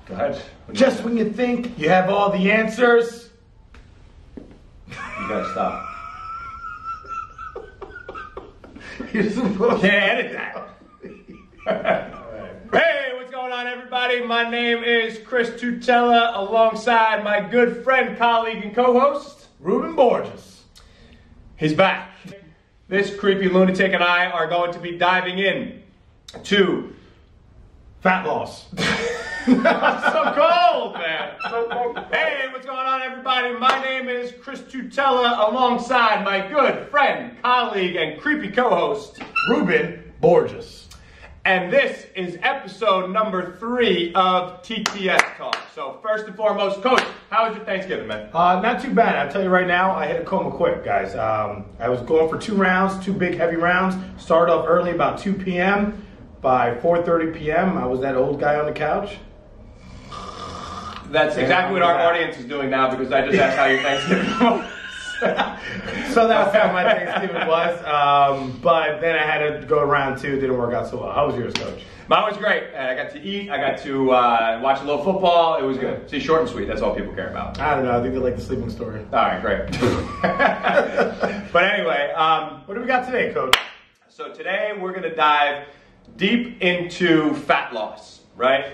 Go ahead. Just when you think you have all the answers. You gotta stop. You're supposed Can't edit that. Hey, what's going on, everybody? My name is Chris Tutela, alongside my good friend, colleague, and co-host, Ruben Borges. He's back. This creepy lunatic and I are going to be diving in to Fat loss. so cold, man. So cold. Hey, what's going on, everybody? My name is Chris Tutela, alongside my good friend, colleague, and creepy co-host, Ruben Borges. and this is episode number 3 of TTS Talk. So first and foremost, Coach, how was your Thanksgiving, man? Not too bad. I'll tell you right now, I hit a coma quick, guys. I was going for 2 rounds, 2 big heavy rounds. Started off early, about 2 p.m. By 4:30 p.m., I was that old guy on the couch. That's exactly what our audience is doing now, because I just asked how your Thanksgiving was. So that's how my Thanksgiving was. But then I had to go around 2. Didn't work out so well. How was yours, Coach? Mine was great. I got to eat. I got to watch a little football. It was good. See, short and sweet. That's all people care about. I don't know. I think they like the sleeping story. All right, great. But anyway, What do we got today, Coach? so today we're going to dive deep into fat loss, right?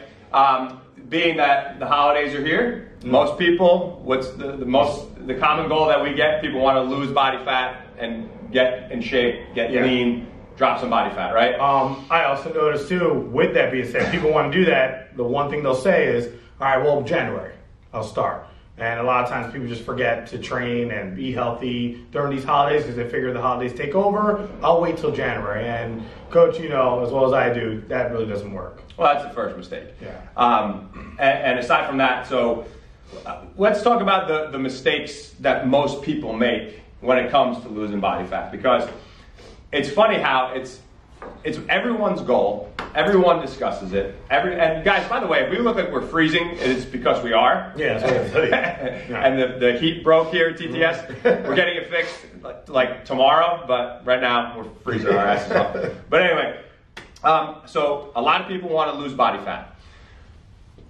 Being that the holidays are here, most people, what's the common goal that we get? People want to lose body fat and get in shape, get lean, drop some body fat, right? I also noticed too, with that being said, people want to do that. The one thing they'll say is, all right, well, January, I'll start. And a lot of times people just forget to train and be healthy during these holidays because they figure the holidays take over. I'll wait till January. And Coach, you know, as well as I do, that really doesn't work. Well, that's the first mistake. Yeah. And aside from that, so let's talk about the mistakes that most people make when it comes to losing body fat, because it's funny how it's everyone's goal. Everyone discusses it. And guys, by the way, if we look like we're freezing, it's because we are. Yeah, that's what yeah. And the heat broke here at TTS. We're getting it fixed like tomorrow, but right now we're freezing our asses off. But anyway, so a lot of people want to lose body fat.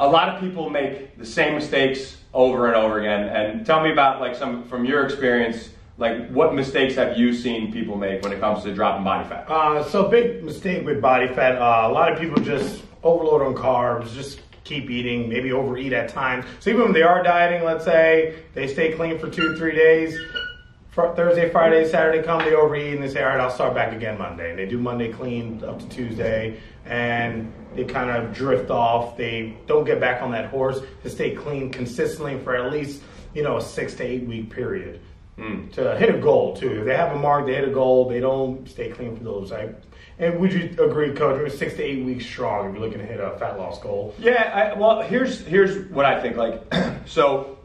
A lot of people make the same mistakes over and over again. And tell me about like some from your experience. Like, what mistakes have you seen people make when it comes to dropping body fat? So big mistake with body fat. A lot of people just overload on carbs, just keep eating, maybe overeat at times. So even when they are dieting, let's say, they stay clean for 2-3 days. Thursday, Friday, Saturday come, they overeat, and they say, all right, I'll start back again Monday. And they do Monday clean up to Tuesday, and they kind of drift off. They don't get back on that horse to stay clean consistently for at least, a 6 to 8 week period. To hit a goal too. If they have a mark, they hit a goal, they don't stay clean for those. And would you agree, Coach, we're 6 to 8 weeks strong if you're looking to hit a fat loss goal? Yeah, well, here's what I think. Like, so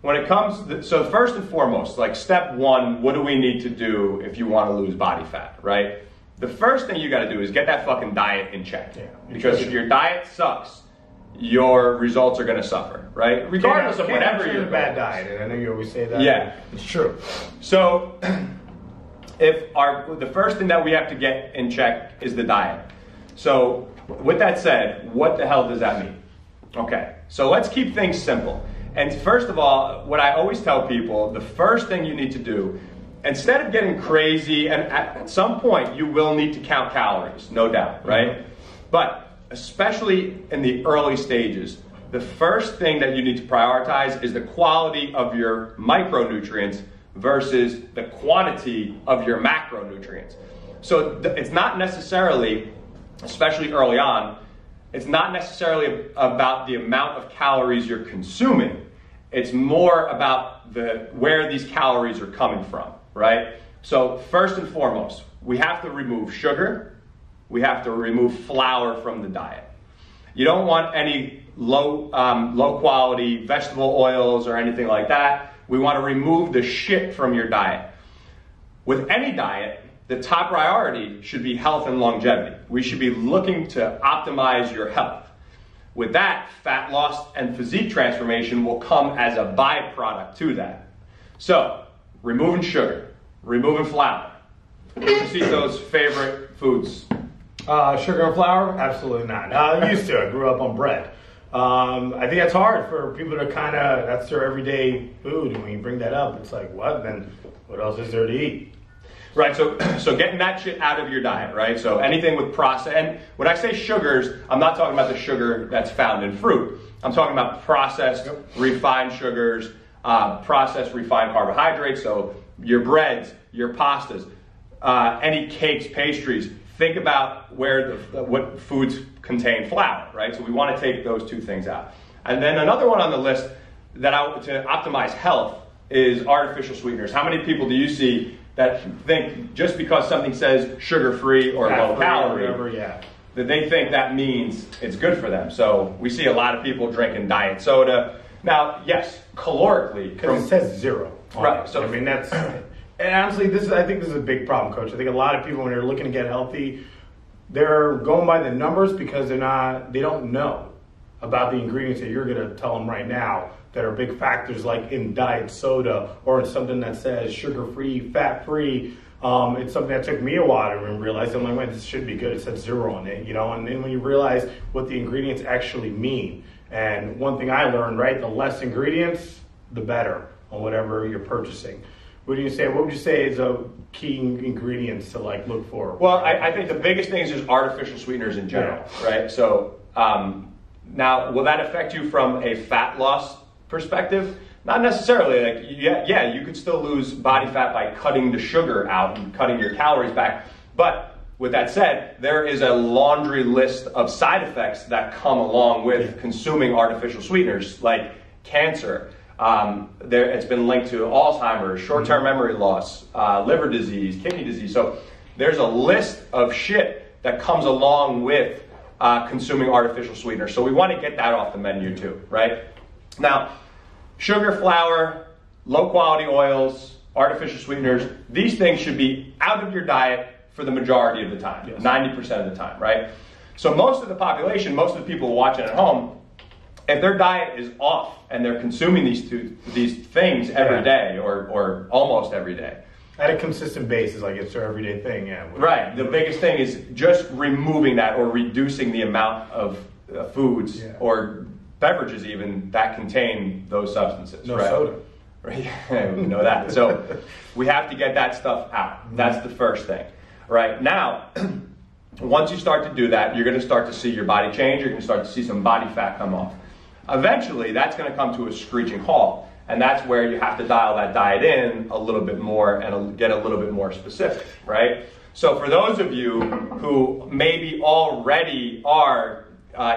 when it comes, so first and foremost, like step 1, what do we need to do if you want to lose body fat, right? The first thing you got to do is get that fucking diet in check. Yeah, because if your diet sucks, your results are going to suffer, right? Regardless of whatever your bad diet, and I know you always say that. Yeah, it's true. So, the first thing that we have to get in check is the diet. So, with that said, what the hell does that mean? Okay, so let's keep things simple. And first of all, what I always tell people, the first thing you need to do, instead of getting crazy, and at some point you will need to count calories, no doubt, right? Mm-hmm. But especially in the early stages, the first thing that you need to prioritize is the quality of your micronutrients versus the quantity of your macronutrients. So it's not necessarily, especially early on, it's not necessarily about the amount of calories you're consuming. It's more about where these calories are coming from, right? So first and foremost, we have to remove sugar. We have to remove flour from the diet. You don't want any low quality vegetable oils or anything like that. We want to remove the shit from your diet. With any diet, the top priority should be health and longevity. We should be looking to optimize your health. With that, fat loss and physique transformation will come as a byproduct to that. So, removing sugar, removing flour. Who's those favorite foods? Sugar and flour? Absolutely not. I used to. I grew up on bread. I think that's hard for people to kind of, that's their everyday food. And when you bring that up, it's like, what? Then what else is there to eat? Right, so getting that shit out of your diet, right? So anything with processed, and when I say sugars, I'm not talking about the sugar that's found in fruit. I'm talking about processed, refined sugars, processed, refined carbohydrates, so your breads, your pastas, any cakes, pastries. Think about what foods contain flour, right? So we want to take those two things out. And then another one on the list to optimize health is artificial sweeteners. How many people do you see that think just because something says sugar-free or low calorie, that they think that means it's good for them? So we see a lot of people drinking diet soda. Now, yes, calorically, because it says zero. Right. So I mean, that's, and honestly, I think this is a big problem, Coach. I think a lot of people, when they're looking to get healthy, they're going by the numbers because they don't know about the ingredients that you're going to tell them right now that are big factors, like in diet soda or in something that says sugar-free, fat-free. It's something that took me a while to realize. I'm like, wait, this should be good. It said zero on it, And then when you realize what the ingredients actually mean, and one thing I learned, right, the less ingredients, the better on whatever you're purchasing. What would you say is a key ingredients to look for? Well, I think the biggest thing is just artificial sweeteners in general, right? So now, will that affect you from a fat loss perspective? Not necessarily. Yeah, you could still lose body fat by cutting the sugar out and cutting your calories back. But with that said, there is a laundry list of side effects that come along with consuming artificial sweeteners, like cancer. It's been linked to Alzheimer's, short-term memory loss, liver disease, kidney disease. So there's a list of shit that comes along with consuming artificial sweeteners. So we want to get that off the menu too, right? Now, sugar, flour, low-quality oils, artificial sweeteners, these things should be out of your diet for the majority of the time, 90% of the time, right? So most of the population, most of the people watching at home, if their diet is off and they're consuming these things every day or almost every day, at a consistent basis, like it's their everyday thing, Right. The biggest thing is just removing that or reducing the amount of foods or beverages even that contain those substances. No soda. Right. We know that. So we have to get that stuff out. That's the first thing. Right. Now, once you start to do that, you're going to start to see your body change. You're going to start to see some body fat come off. Eventually, that's going to come to a screeching halt. And that's where you have to dial that diet in a little bit more and get a little bit more specific, right? So for those of you who maybe already are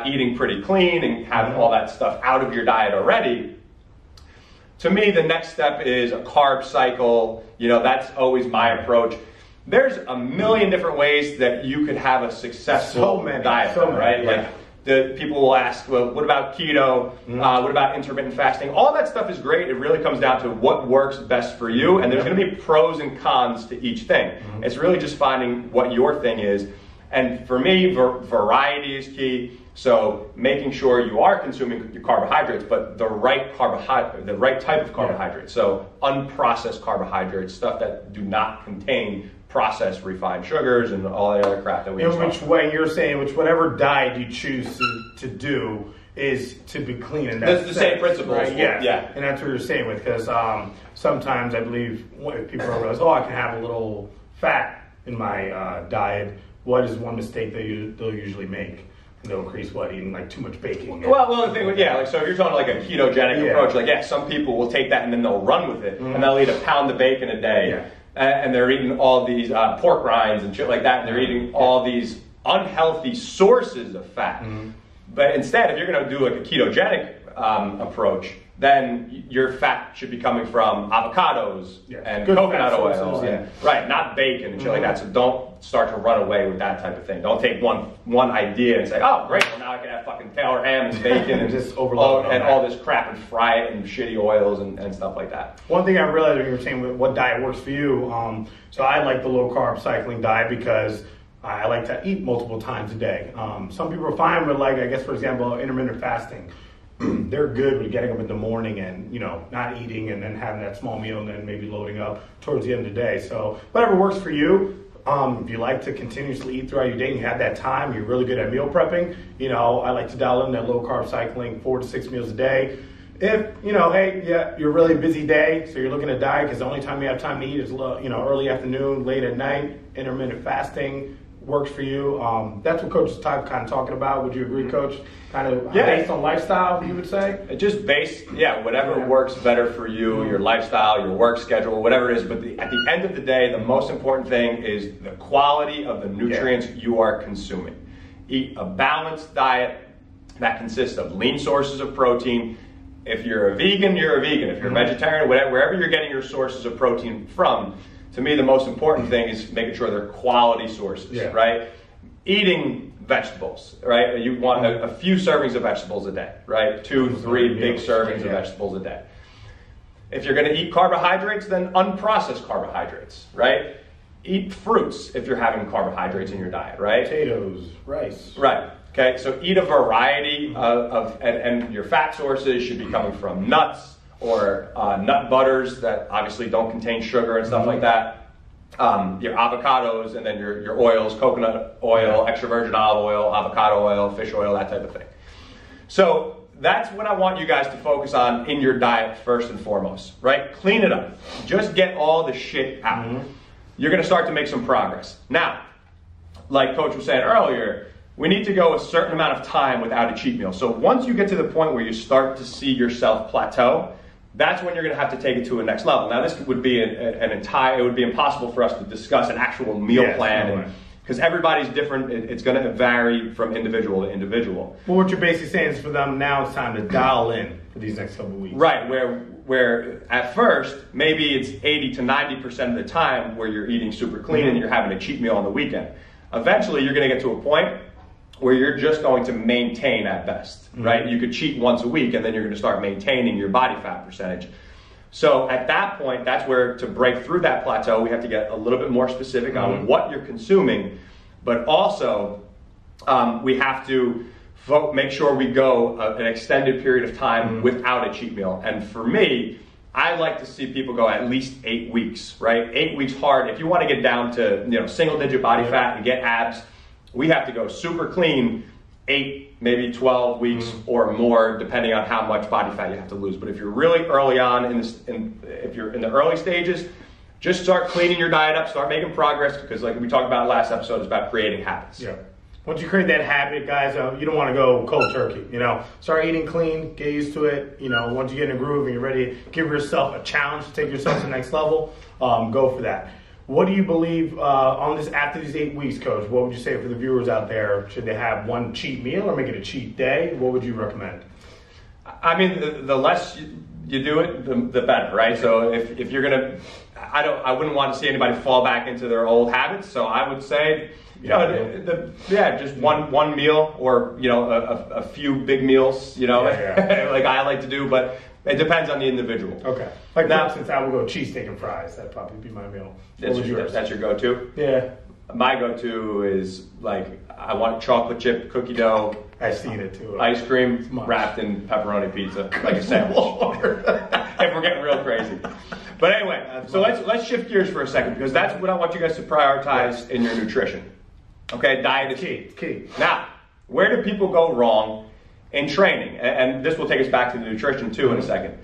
eating pretty clean and have all that stuff out of your diet already, to me, the next step is a carb cycle. That's always my approach. There's a million different ways that you could have a successful diet, right? Yeah. The people will ask, well, what about keto? What about intermittent fasting? All that stuff is great. It really comes down to what works best for you, and there's going to be pros and cons to each thing. It's really just finding what your thing is. And for me, variety is key. So making sure you are consuming your carbohydrates, but the right type of carbohydrates. So unprocessed carbohydrates, stuff that do not contain processed refined sugars and all the other crap that we use. Whatever diet you choose to do is to be clean. And that's the same principle, right? Yeah. And that's what you're saying with, because sometimes I believe people realize, I can have a little fat in my diet. What is one mistake they'll usually make? They'll increase eating too much baking. Well, the thing with, so if you're talking a ketogenic approach, some people will take that and then they'll run with it, and they'll eat a pound of bacon a day, and they're eating all these pork rinds and shit like that, and they're eating all these unhealthy sources of fat. But instead, if you're going to do a ketogenic approach, then your fat should be coming from avocados and coconut oil, right? Not bacon and shit like that. So don't start to run away with that type of thing. Don't take one idea and say, oh, great, well now I can have fucking Taylor ham and bacon and just overload and all this crap and fry it in shitty oils and stuff like that. One thing I realized when you were saying what diet works for you, so I like the low carb cycling diet because I like to eat multiple times a day. Some people are fine with I guess for example, intermittent fasting. They're good with getting up in the morning and, not eating and then having that small meal and then maybe loading up towards the end of the day. So whatever works for you. If you like to continuously eat throughout your day and you have that time, you're really good at meal prepping. I like to dial in that low carb cycling, 4 to 6 meals a day. If, hey, yeah, you're a really busy day, so you're looking at diet because the only time you have time to eat is, early afternoon, late at night, intermittent fasting works for you. That's what Coach is kind of talking about. Would you agree, Coach? Kind of based on lifestyle, you would say? Just whatever works better for you, your lifestyle, your work schedule, whatever it is. But at the end of the day, the most important thing is the quality of the nutrients you are consuming. Eat a balanced diet that consists of lean sources of protein. If you're a vegan, you're a vegan. If you're a vegetarian, wherever you're getting your sources of protein from, to me, the most important thing is making sure they're quality sources, right? Eating vegetables, right? You want a few servings of vegetables a day, right? 2, 3 big servings of vegetables a day. If you're going to eat carbohydrates, then unprocessed carbohydrates, right? Eat fruits if you're having carbohydrates in your diet, right? Potatoes, rice. Right. Okay, so eat a variety and your fat sources should be coming from nuts or nut butters that obviously don't contain sugar and stuff like that. Your avocados and then your oils, coconut oil, extra virgin olive oil, avocado oil, fish oil, that type of thing. So that's what I want you guys to focus on in your diet first and foremost, right? Clean it up. Just get all the shit out. You're going to start to make some progress. Now, like Coach was saying earlier, we need to go a certain amount of time without a cheat meal. So once you get to the point where you start to see yourself plateau, that's when you're going to have to take it to a next level. Now this would be it would be impossible for us to discuss an actual meal plan because everybody's different. It's going to vary from individual to individual. Well, what you're basically saying is for them now it's time to dial in for these next couple of weeks. Right, where at first, maybe it's 80 to 90% of the time where you're eating super clean and you're having a cheat meal on the weekend. Eventually, you're going to get to a point where you're just going to maintain at best, right? You could cheat once a week and then you're going to start maintaining your body fat percentage. So at that point, that's where to break through that plateau, we have to get a little bit more specific on what you're consuming, but also we have to make sure we go an extended period of time without a cheat meal. And for me, I like to see people go at least 8 weeks, right? 8 weeks hard. If you want to get down to single digit body fat and get abs, we have to go super clean 8, maybe 12 weeks or more, depending on how much body fat you have to lose. But if you're really early on, if you're in the early stages, just start cleaning your diet up, start making progress, because like we talked about last episode, it's about creating habits. Yeah. Once you create that habit, guys, you don't want to go cold turkey. Start eating clean, get used to it. Once you get in a groove and you're ready to give yourself a challenge to take yourself to the next level, go for that. What do you believe on this after these 8 weeks, Coach? What would you say for the viewers out there? Should they have one cheat meal or make it a cheat day? What would you recommend? I mean, the less you do it, the better, right? So if you're gonna, I wouldn't want to see anybody fall back into their old habits. So I would say, just one meal or a few big meals, like I like to do, but it depends on the individual. Okay. Like now, since I would go cheesesteak and fries, that'd probably be my meal. That's your go-to? Yeah. My go-to is I want chocolate chip cookie dough. I've seen it too. Ice cream wrapped in pepperoni pizza, like a sandwich. If we're getting real crazy. But anyway, so let's shift gears for a second because that's what I want you guys to prioritize in your nutrition. Okay, diet is key. Now, where do people go wrong in training? And this will take us back to the nutrition too in a second.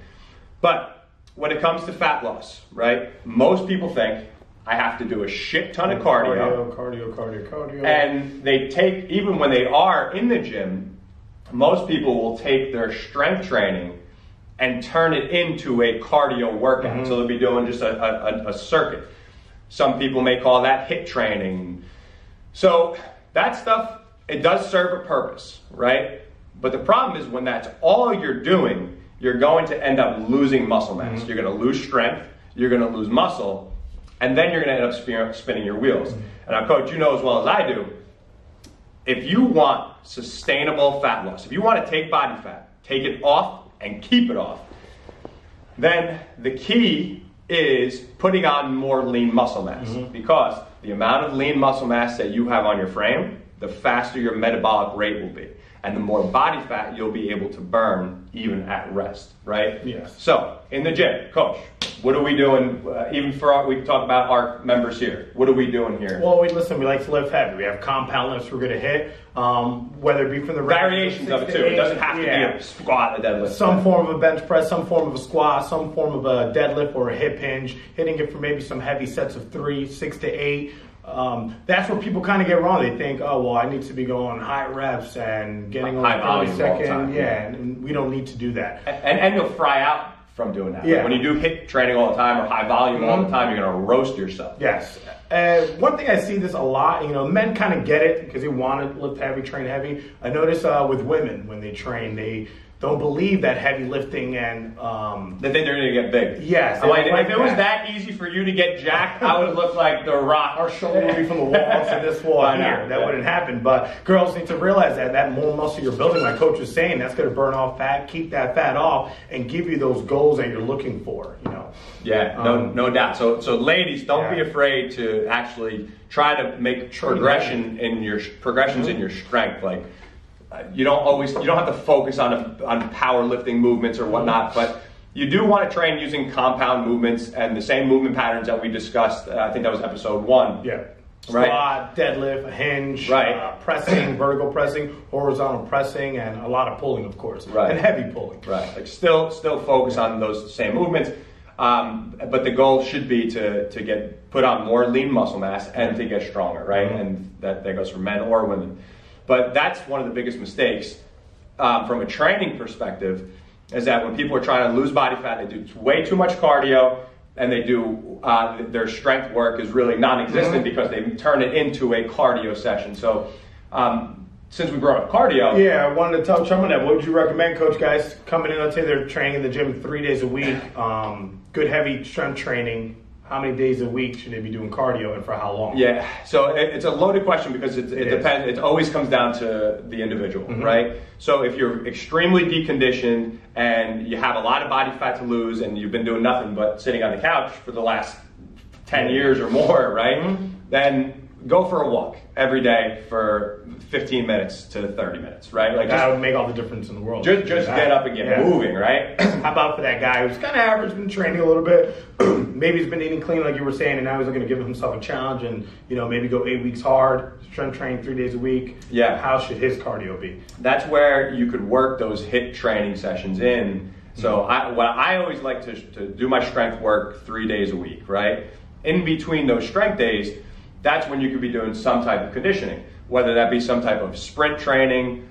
But when it comes to fat loss, right? Most people think I have to do a shit ton of cardio. And they take, even when they are in the gym, most people will take their strength training and turn it into a cardio workout. So they'll be doing just a circuit. Some people may call that HIIT training. So that stuff, it does serve a purpose, right? But the problem is when that's all you're doing, you're going to end up losing muscle mass. You're going to lose strength, you're going to lose muscle, and then you're going to end up spinning your wheels. And Coach, you know as well as I do, if you want sustainable fat loss, if you want to take body fat, take it off and keep it off, then the key is putting on more lean muscle mass. Because the amount of lean muscle mass that you have on your frame, the faster your metabolic rate will be. And the more body fat you'll be able to burn even at rest, right? Yes. So, in the gym, Coach, What are we doing? Even for we talk about our members here. What are we doing here? Well, we like to lift heavy. We have compound lifts we're going to hit, whether it be from the variations of it too. It doesn't have to be a squat, a deadlift. Some form of a bench press, some form of a squat, some form of a deadlift or a hip hinge. Hitting it for maybe some heavy sets of 3, 6 to 8. That's where people kind of get wrong. They think, oh, well, I need to be going high reps and getting on high 30 second. Yeah, and we don't need to do that. And you'll fry out from doing that. Yeah. Like when you do hit training all the time or high volume all the time, you're going to roast yourself. Yes. One thing I see this a lot, men kind of get it because they want to lift heavy, train heavy. I notice with women when they train, they don't believe that heavy lifting and they think they're going to get big. Yes. I'm like, if it was that easy for you to get jacked, I would look like The Rock. Our shoulder would be from the wall to this wall here. That wouldn't happen. But girls need to realize that more muscle you're building, like Coach was saying, that's going to burn off fat, keep that fat off, and give you those goals that you're looking for. Yeah, no doubt. So ladies, don't be afraid to actually try to make progressions in your strength. Like you don't have to focus on powerlifting movements or whatnot, but you do want to train using compound movements and the same movement patterns that we discussed. I think that was episode 1. Yeah. Right. Squat, deadlift, hinge, right. Pressing, vertical pressing, horizontal pressing, and a lot of pulling, of course, right. And heavy pulling. Right. Like still focus on those same movements. But the goal should be to get put on more lean muscle mass and to get stronger, right? Mm-hmm. And that goes for men or women. But that's one of the biggest mistakes from a training perspective, is that when people are trying to lose body fat, they do way too much cardio, and they do their strength work is really non-existent because they turn it into a cardio session. So since we brought up cardio. Yeah, I wanted to touch on that. What would you recommend, Coach, guys coming in, let's say they're training in the gym 3 days a week, good heavy strength training, how many days a week should they be doing cardio and for how long? Yeah, so it's a loaded question because it depends. It always comes down to the individual, right? So if you're extremely deconditioned and you have a lot of body fat to lose and you've been doing nothing but sitting on the couch for the last 10 years or more, right? Then go for a walk every day for 15 minutes to 30 minutes, right? Like that would make all the difference in the world. Just get up and get moving, right? How about for that guy who's kind of average, been training a little bit, maybe he's been eating clean like you were saying, and now he's looking to give himself a challenge and maybe go 8 weeks hard, strength training 3 days a week. Yeah. How should his cardio be? That's where you could work those HIIT training sessions in. So I always like to do my strength work 3 days a week, right? In between those strength days, that's when you could be doing some type of conditioning, whether that be some type of sprint training,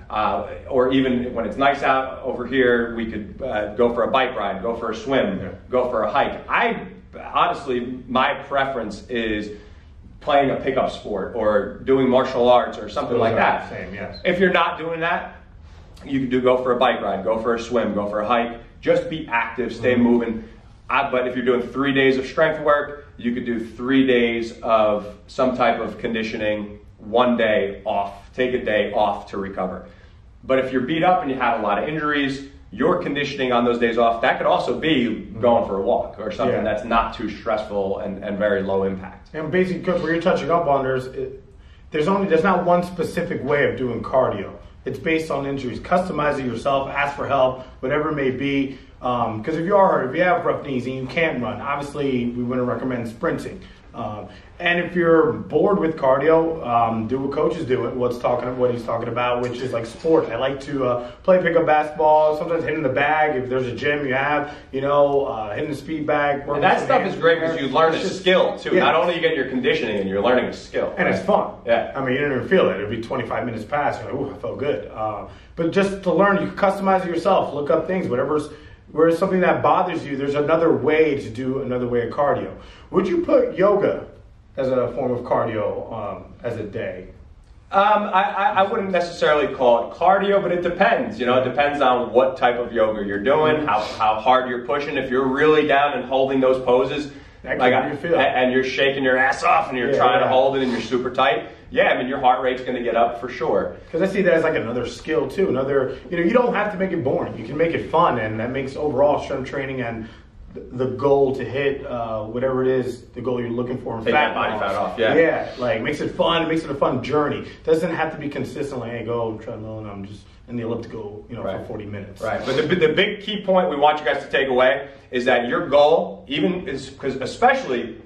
or even when it's nice out over here, we could go for a bike ride, go for a swim, go for a hike. Honestly, my preference is playing a pickup sport or doing martial arts or something like that. Same, yes. If you're not doing that, you can go for a bike ride, go for a swim, go for a hike. Just be active, stay moving. But if you're doing 3 days of strength work, you could do 3 days of some type of conditioning, 1 day off, take a day off to recover. But if you're beat up and you had a lot of injuries, your conditioning on those days off, that could also be going for a walk or something that's not too stressful and very low impact. And basically, Coach, what you're touching up on, there's not one specific way of doing cardio. It's based on injuries. Customize it yourself, ask for help, whatever it may be. Because if you are hurt, if you have rough knees and you can't run, obviously we wouldn't recommend sprinting. And if you're bored with cardio, do what Coach is doing, what he's talking about, which is like sport. I like to play pickup basketball, sometimes hitting the bag. If there's a gym you have, hitting the speed bag. And that stuff is great because you learn a skill too. Yeah. Not only you get your conditioning and you're learning a skill. And it's fun. Yeah. I mean, you don't even feel it. It'll be 25 minutes past. You're like, ooh, I felt good. But just to learn, you can customize it yourself. Look up things, where it's something that bothers you, there's another way to do another way of cardio. Would you put yoga as a form of cardio as a day? I wouldn't necessarily call it cardio, but it depends. It depends on what type of yoga you're doing, how hard you're pushing. If you're really down and holding those poses, and you're shaking your ass off and you're trying to hold it and you're super tight, your heart rate's going to get up for sure. Because I see that as like another skill too. You don't have to make it boring. You can make it fun, and that makes overall strength training and the goal to hit whatever it is, the goal you're looking for. Take that body fat off. Yeah, like makes it fun. It makes it a fun journey. Doesn't have to be consistent. Like, hey, go treadmill, and I'm just in the elliptical, for 40 minutes. Right. But the big key point we want you guys to take away is that your goal, because especially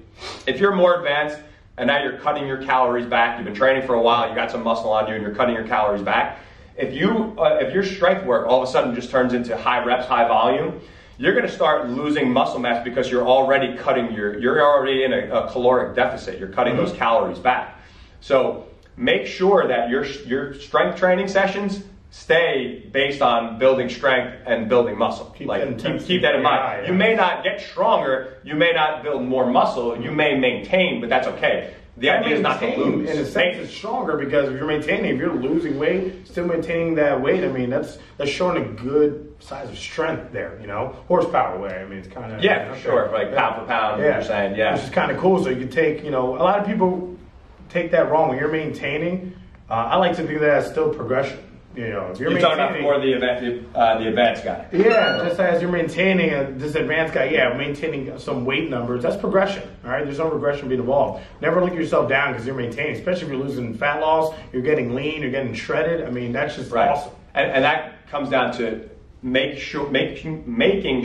if you're more advanced and now you're cutting your calories back, you've been training for a while, you got some muscle on you and you're cutting your calories back. If your strength work all of a sudden just turns into high reps, high volume, you're going to start losing muscle mass because you're already you're already in a caloric deficit. You're cutting those calories back. So make sure that your strength training sessions stay based on building strength and building muscle. Keep that in mind. Yeah. You may not get stronger, you may not build more muscle, you may maintain, but that's okay. The idea is not to lose. In a sense, it's stronger because if you're losing weight, still maintaining that weight, I mean, that's showing a good size of strength there, horsepower way. I mean, it's kind of... Yeah, for sure. Like pound for pound, you're saying, yeah. Which is kind of cool. So you can take, a lot of people take that wrong. When you're maintaining, I like to think that as still progression. If you're talking about more the advanced guy. Yeah, just as you're maintaining this advanced guy, maintaining some weight numbers, that's progression. All right, there's no regression being involved. Never look yourself down because you're maintaining, especially if you're losing fat loss, you're getting lean, you're getting shredded. I mean, that's just awesome. And that comes down to making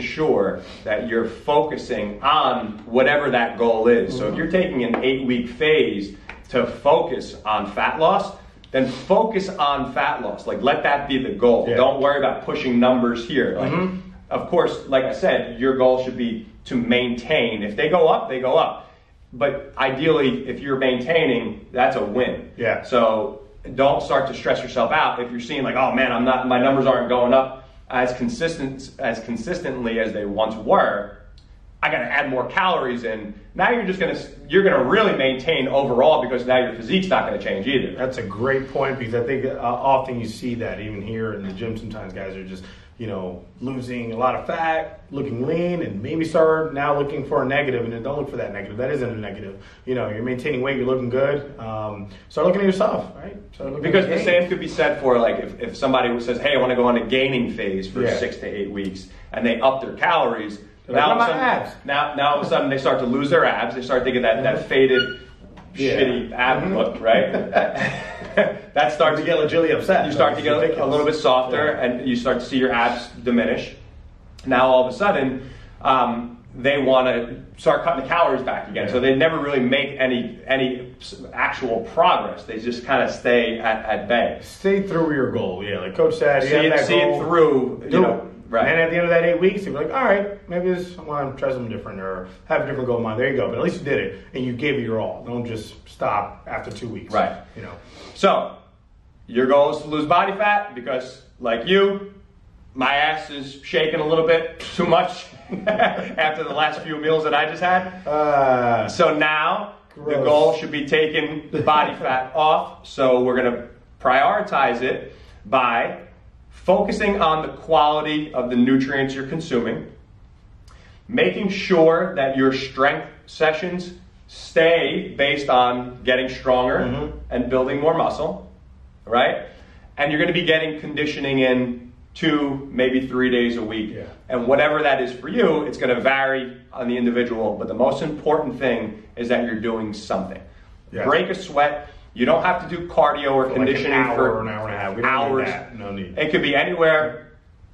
sure that you're focusing on whatever that goal is. So if you're taking an 8-week phase to focus on fat loss, then focus on fat loss. Like, let that be the goal. Yeah. Don't worry about pushing numbers here. Like, of course, like I said, your goal should be to maintain. If they go up, they go up. But ideally, if you're maintaining, that's a win. Yeah. So don't start to stress yourself out if you're seeing like, oh man, my numbers aren't going up as consistently as they once were. I got to add more calories in. Now you're gonna really maintain overall because now your physique's not going to change either. That's a great point because I think often you see that even here in the gym. Sometimes guys are just losing a lot of fat, looking lean, and maybe start now looking for a negative. And then don't look for that negative. That isn't a negative. You're maintaining weight, you're looking good. Start looking at yourself, right? Because the same could be said for like if somebody says, hey, I want to go on a gaining phase for 6 to 8 weeks, and they up their calories. Now all of a sudden they start to lose their abs. They start to get that faded, shitty ab look, right? That starts to get legitimately upset. You start to get a little bit softer, and you start to see your abs diminish. Now all of a sudden, they want to start cutting the calories back again. Yeah. So they never really make any actual progress. They just kind of stay at bay. Stay through your goal. Yeah, like Coach said, see it through. Right. And at the end of that 8 weeks, you're like, all right, maybe I want to try something different or have a different goal in mind. There you go. But at least you did it and you gave it your all. Don't just stop after 2 weeks. Right. So your goal is to lose body fat because, like you, my ass is shaking a little bit too much after the last few meals that I just had. So now the goal should be taking body fat off. So we're going to prioritize it by focusing on the quality of the nutrients you're consuming, making sure that your strength sessions stay based on getting stronger and building more muscle, right? And you're going to be getting conditioning in 2, maybe 3 days a week. Yeah. And whatever that is for you, it's going to vary on the individual. But the most important thing is that you're doing something. Yeah. Break a sweat. You don't have to do cardio or conditioning for an hour and a half. We don't hours. Need that. No need. It could be anywhere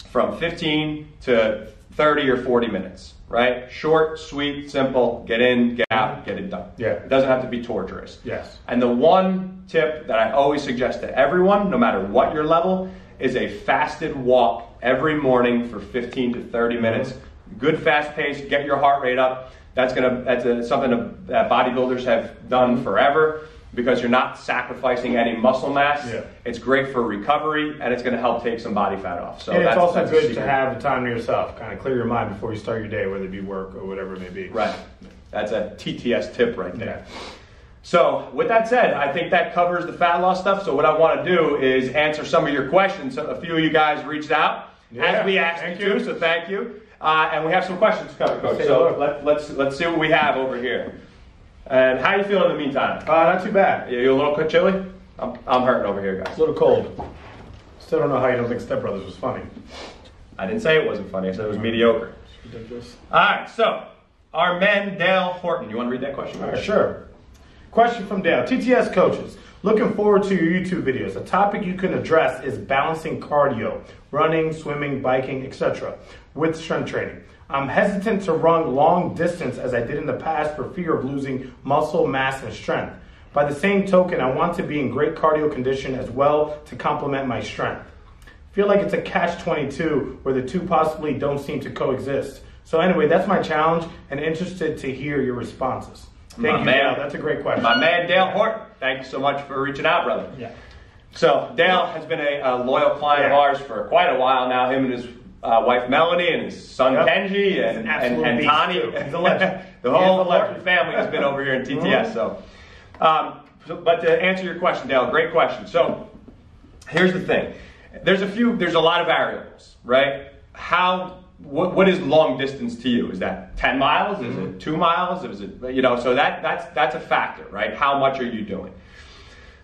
from 15 to 30 or 40 minutes, right? Short, sweet, simple, get in, get out, get it done. Yeah. It doesn't have to be torturous. Yes. And the one tip that I always suggest to everyone, no matter what your level, is a fasted walk every morning for 15 to 30 minutes. Good fast pace, get your heart rate up. That's something that bodybuilders have done forever, because you're not sacrificing any muscle mass. Yeah. It's great for recovery, and it's going to help take some body fat off. So and it's also good to have the time to yourself, kind of clear your mind before you start your day, whether it be work or whatever it may be. Right. That's a TTS tip right there. Yeah. So with that said, I think that covers the fat loss stuff. So what I want to do is answer some of your questions. So a few of you guys reached out as we asked you to, so thank you. And we have some questions coming, Coach. So let's see what we have over here. And how you feeling in the meantime? Not too bad. You a little chilly? I'm hurting over here, guys. A little cold. Still don't know how you don't think Step Brothers was funny. I didn't say it wasn't funny. I said it was mediocre. Ridiculous. All right, so our men, Dale Horton. You want to read that question? All right, sure. Question from Dale. TTS coaches. Looking forward to your YouTube videos. A topic you can address is balancing cardio, running, swimming, biking, etc. with strength training. I'm hesitant to run long distance as I did in the past for fear of losing muscle mass and strength. By the same token, I want to be in great cardio condition as well to complement my strength. Feel like it's a catch-22 where the two possibly don't seem to coexist. So anyway, that's my challenge and interested to hear your responses. Thank you, Dale. That's a great question. My man, Dale Horton. Thank you so much for reaching out, brother. Yeah. So Dale has been a loyal client of ours for quite a while now. Him and his wife Melanie and his son Kenji and Tani. He's a legend. The whole Horton family has been over here in TTS. So, but to answer your question, Dale, great question. So here's the thing. There's a lot of variables, right? What is long distance to you? Is that 10 miles? Is it 2 miles? Is it, so that's a factor, right? How much are you doing?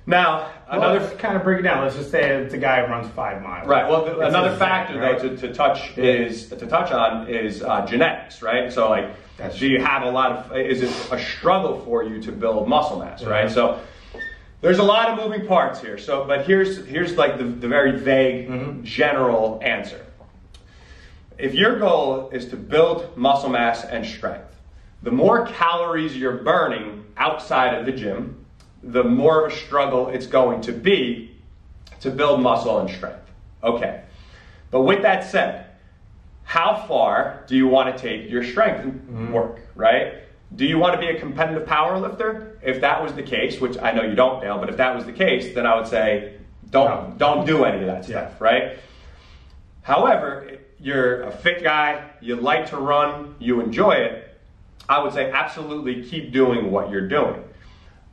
Now, let's kind of break it down. Let's just say it's a guy who runs 5 miles. Right. Well, another factor though to touch on is genetics, right? So do you have is it a struggle for you to build muscle mass, right? So there's a lot of moving parts here. So, but here's like the very vague general answer. If your goal is to build muscle mass and strength, the more calories you're burning outside of the gym, the more of a struggle it's going to be to build muscle and strength. Okay. But with that said, how far do you want to take your strength work, right? Do you want to be a competitive power lifter? If that was the case, which I know you don't, Dale, but if that was the case, then I would say don't do any of that stuff, right? However, you're a fit guy, you like to run, you enjoy it, I would say absolutely keep doing what you're doing.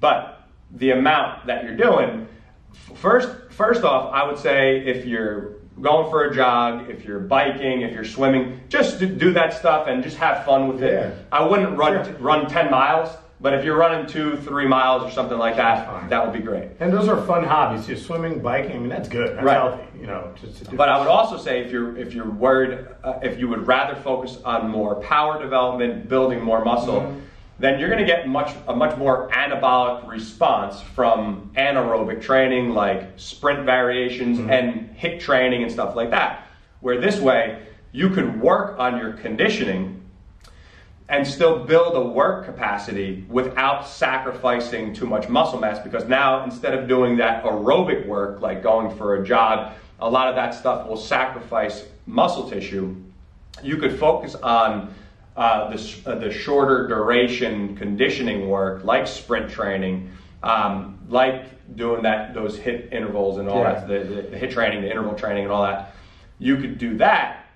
But the amount that you're doing, first off, I would say if you're going for a jog, if you're biking, if you're swimming, just do that stuff and just have fun with it. I wouldn't run 10 miles, but if you're running 2-3 miles or something like that, that would be great. And those are fun hobbies too. Swimming, biking, I mean, that's good. That's healthy, just to do. But I would also say if you're worried, if you would rather focus on more power development, building more muscle, then you're going to get a much more anabolic response from anaerobic training like sprint variations and HIIT training and stuff like that. Where this way, you could work on your conditioning and still build a work capacity without sacrificing too much muscle mass, because now instead of doing that aerobic work like going for a jog, a lot of that stuff will sacrifice muscle tissue. You could focus on the shorter duration conditioning work like sprint training, like doing those HIIT intervals and all that, the HIIT training, the interval training and all that. You could do that,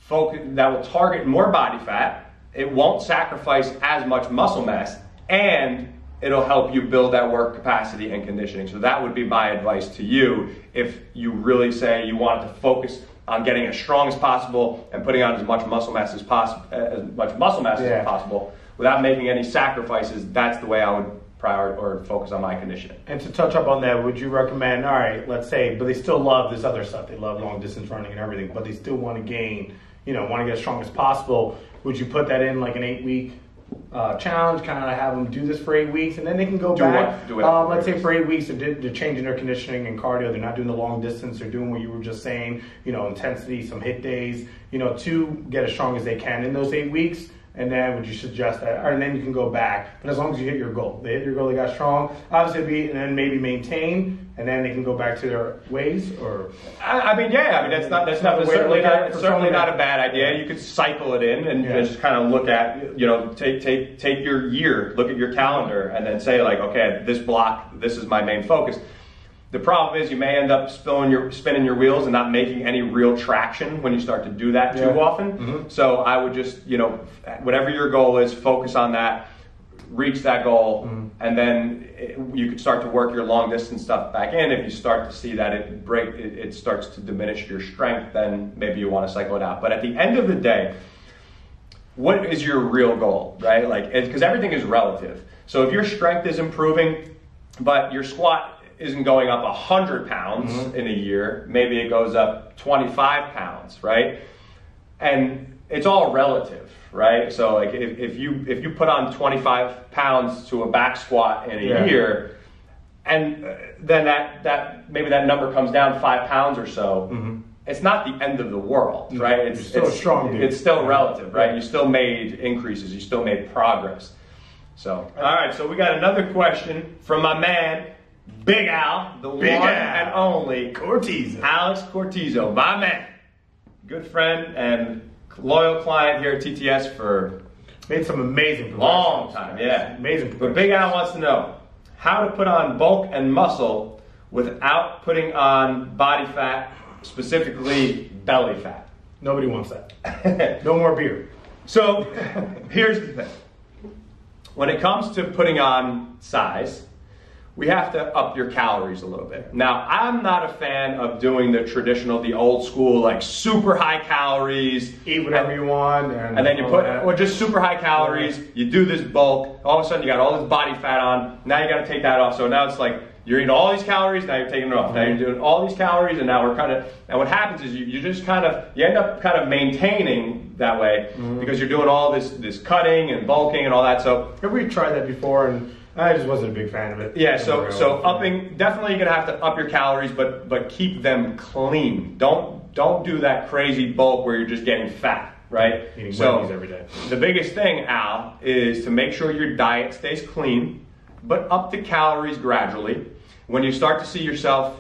that will target more body fat. It won't sacrifice as much muscle mass, and it'll help you build that work capacity and conditioning. So that would be my advice to you if you really say you want to focus on getting as strong as possible and putting on as much muscle mass as possible, as possible, without making any sacrifices. That's the way I would focus on my conditioning. And to touch up on that, would you recommend, all right, let's say, but they still love this other stuff. They love long distance running and everything, but they still want to gain, want to get as strong as possible. Would you put that in like an 8-week challenge, kind of have them do this for 8 weeks, and then they can go back. Let's say for 8 weeks, they're changing their conditioning and cardio. They're not doing the long distance. They're doing what you were just saying, intensity, some HIIT days, to get as strong as they can in those 8 weeks. And then would you suggest that? And then you can go back. But as long as you hit your goal. They hit your goal, they got strong. Obviously, and then maybe maintain, and then they can go back to their ways, or? That's certainly not a bad idea. You could cycle it in and just kind of look at, take your year, look at your calendar, and then say like, okay, this block, this is my main focus. The problem is you may end up spinning your wheels and not making any real traction when you start to do that too often. So I would just, whatever your goal is, focus on that, reach that goal, and then you could start to work your long distance stuff back in. If you start to see that it starts to diminish your strength, then maybe you want to cycle it out. But at the end of the day, what is your real goal, right? Because everything is relative. So if your strength is improving, but your squat isn't going up 100 pounds in a year, maybe it goes up 25 pounds, right? And it's all relative, right? So if you put on 25 pounds to a back squat in a year, and then that maybe that number comes down 5 pounds or so. Mm-hmm. It's not the end of the world, right? It's still a strong dude. It's still relative, right? You still made increases. You still made progress. So, all right. So we got another question from my man, Big Al, the one and only Cortizo. Alex Cortizo, my man, good friend and loyal client here at TTS for made some amazing long time. Yeah, amazing. But Big Al wants to know how to put on bulk and muscle without putting on body fat, specifically belly fat. Nobody wants that. No more beer. So here's the thing. When it comes to putting on size, we have to up your calories a little bit. Now, I'm not a fan of doing the traditional, the old school, like super high calories. Eat whatever you want. And then you put, or just super high calories, you do this bulk, all of a sudden you got all this body fat on, now you gotta take that off. So now it's like, you're eating all these calories, now you're taking it off. Now you're doing all these calories, and now we're kind of, and what happens is you just kind of, you end up kind of maintaining that way because you're doing all this cutting and bulking and all that. So we've tried that before, and I just wasn't a big fan of it. Yeah, so upping, definitely you're gonna have to up your calories, but keep them clean. Don't do that crazy bulk where you're just getting fat, right? Eating Wendy's every day. The biggest thing, Al, is to make sure your diet stays clean, but up the calories gradually. When you start to see yourself,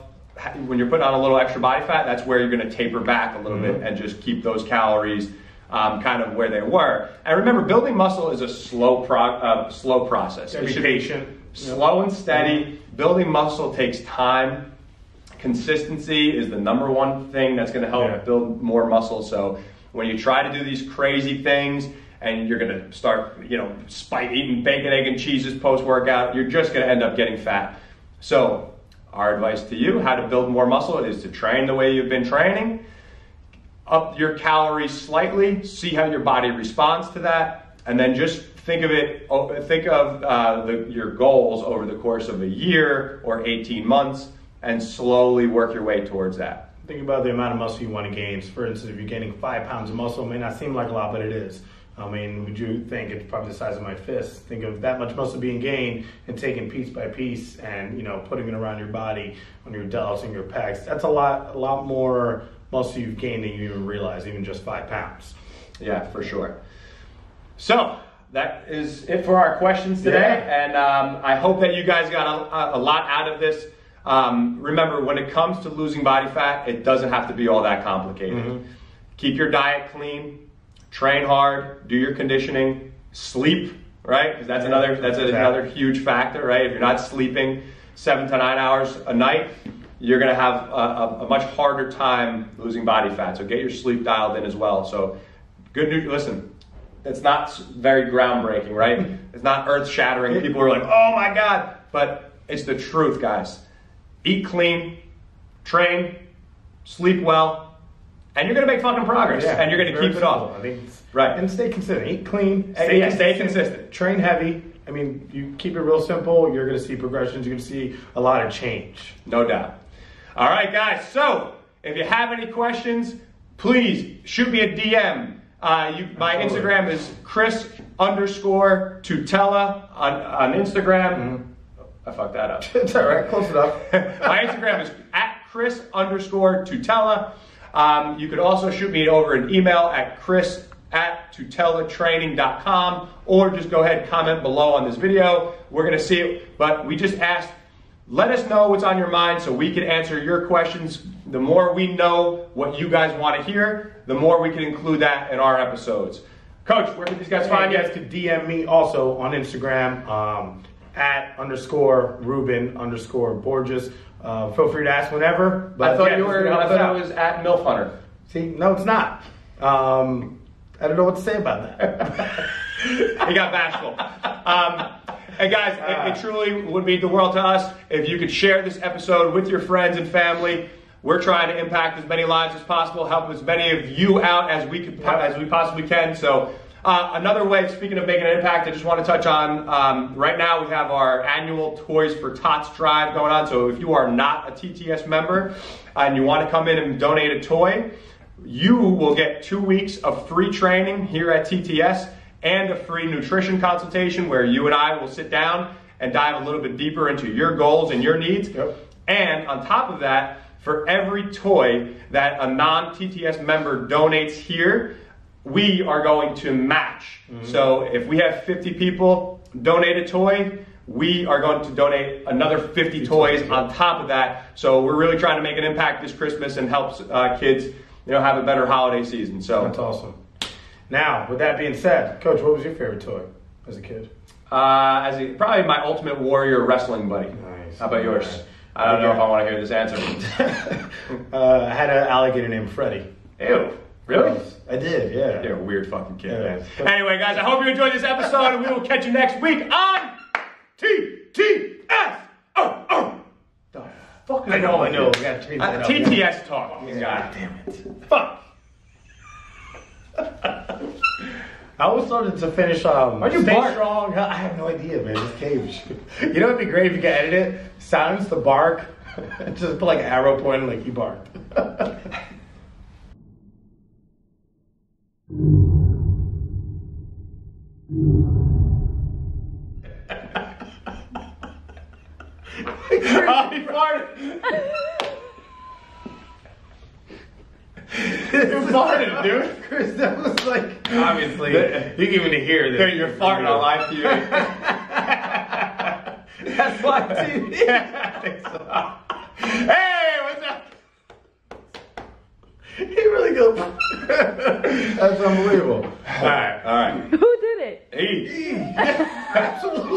when you're putting on a little extra body fat, that's where you're gonna taper back a little bit and just keep those calories kind of where they were. And remember, building muscle is a slow process. Be patient. Slow and steady. Building muscle takes time. Consistency is the number one thing that's going to help build more muscle. So when you try to do these crazy things and you're going to start, eating bacon, egg, and cheeses post-workout, you're just going to end up getting fat. So our advice to you, how to build more muscle, is to train the way you've been training. Up your calories slightly, see how your body responds to that, and then just think of your goals over the course of a year or 18 months, and slowly work your way towards that. Think about the amount of muscle you want to gain. For instance, if you're gaining 5 pounds of muscle, it may not seem like a lot, but it is. I mean, would you think it's probably the size of my fist? Think of that much muscle being gained and taken piece by piece, and putting it around your body, on your delts and your pecs. That's a lot more muscle you've gained than you even realize, even just 5 pounds. Yeah, for sure. So that is it for our questions today, and I hope that you guys got a lot out of this. Remember, when it comes to losing body fat, it doesn't have to be all that complicated. Keep your diet clean, train hard, do your conditioning, sleep, right? Because that's another huge factor, right? If you're not sleeping 7 to 9 hours a night, you're going to have a much harder time losing body fat. So get your sleep dialed in as well. So good news. Listen, it's not very groundbreaking, right? It's not earth-shattering. People are like, oh my God. But it's the truth, guys. Eat clean, train, sleep well, and you're going to make fucking progress. And you're going to keep it off. I mean, right. And stay consistent. Eat clean. Stay consistent. Train heavy. I mean, you keep it real simple, you're going to see progressions. You're going to see a lot of change. No doubt. All right, guys. So if you have any questions, please shoot me a DM. My Instagram is Chris_Tutela on Instagram. I fucked that up. It's all right. Close enough. My Instagram is @Chris_Tutela. You could also shoot me over an email at chris@tutelatraining.com, or just go ahead and comment below on this video. We're going to see it, but we just asked, let us know what's on your mind so we can answer your questions. The more we know what you guys want to hear, the more we can include that in our episodes. Coach, where can these guys find you? You guys could DM me also on Instagram, @Ruben_Borges. Feel free to ask whenever. But I thought it was @MilfHunter. See, no, it's not. I don't know what to say about that. He got bashful. Hey guys, it truly would mean the world to us if you could share this episode with your friends and family. We're trying to impact as many lives as possible, help as many of you out as we possibly can. So another way, speaking of making an impact, I just want to touch on, right now we have our annual Toys for Tots drive going on. So if you are not a TTS member and you want to come in and donate a toy, you will get 2 weeks of free training here at TTS and a free nutrition consultation where you and I will sit down and dive a little bit deeper into your goals and your needs. Yep. And on top of that, for every toy that a non-TTS member donates here, we are going to match. So if we have 50 people donate a toy, we are going to donate another 50 toys on top of that. So we're really trying to make an impact this Christmas and help kids, have a better holiday season. So that's awesome. Now, with that being said, Coach, what was your favorite toy as a kid? Probably my Ultimate Warrior wrestling buddy. Nice. How about yours? Right. I don't know if I want to hear this answer. I had an alligator named Freddy. Ew. Really? I did, yeah. You're a weird fucking kid, Yeah. man. Anyway, guys, I hope you enjoyed this episode, and we will catch you next week on TTS. The fuck is I know. wrong We with you? gotta change that up. TTS talk. Yeah, God damn it. Fuck. I always started to finish Why'd you Stay bark? Strong. I have no idea, man. This cage. You know what'd be great if you could edit it? Silence the bark. Just put like an arrow pointing like he barked. Oh, he farted. You farted, dude. Chris, that was like, obviously, you can even hear this. Dude, you're farting on live TV. That's live TV. I think so. Hey, what's up? He really goes. That's unbelievable. All right. Who did it? Hey. Absolutely.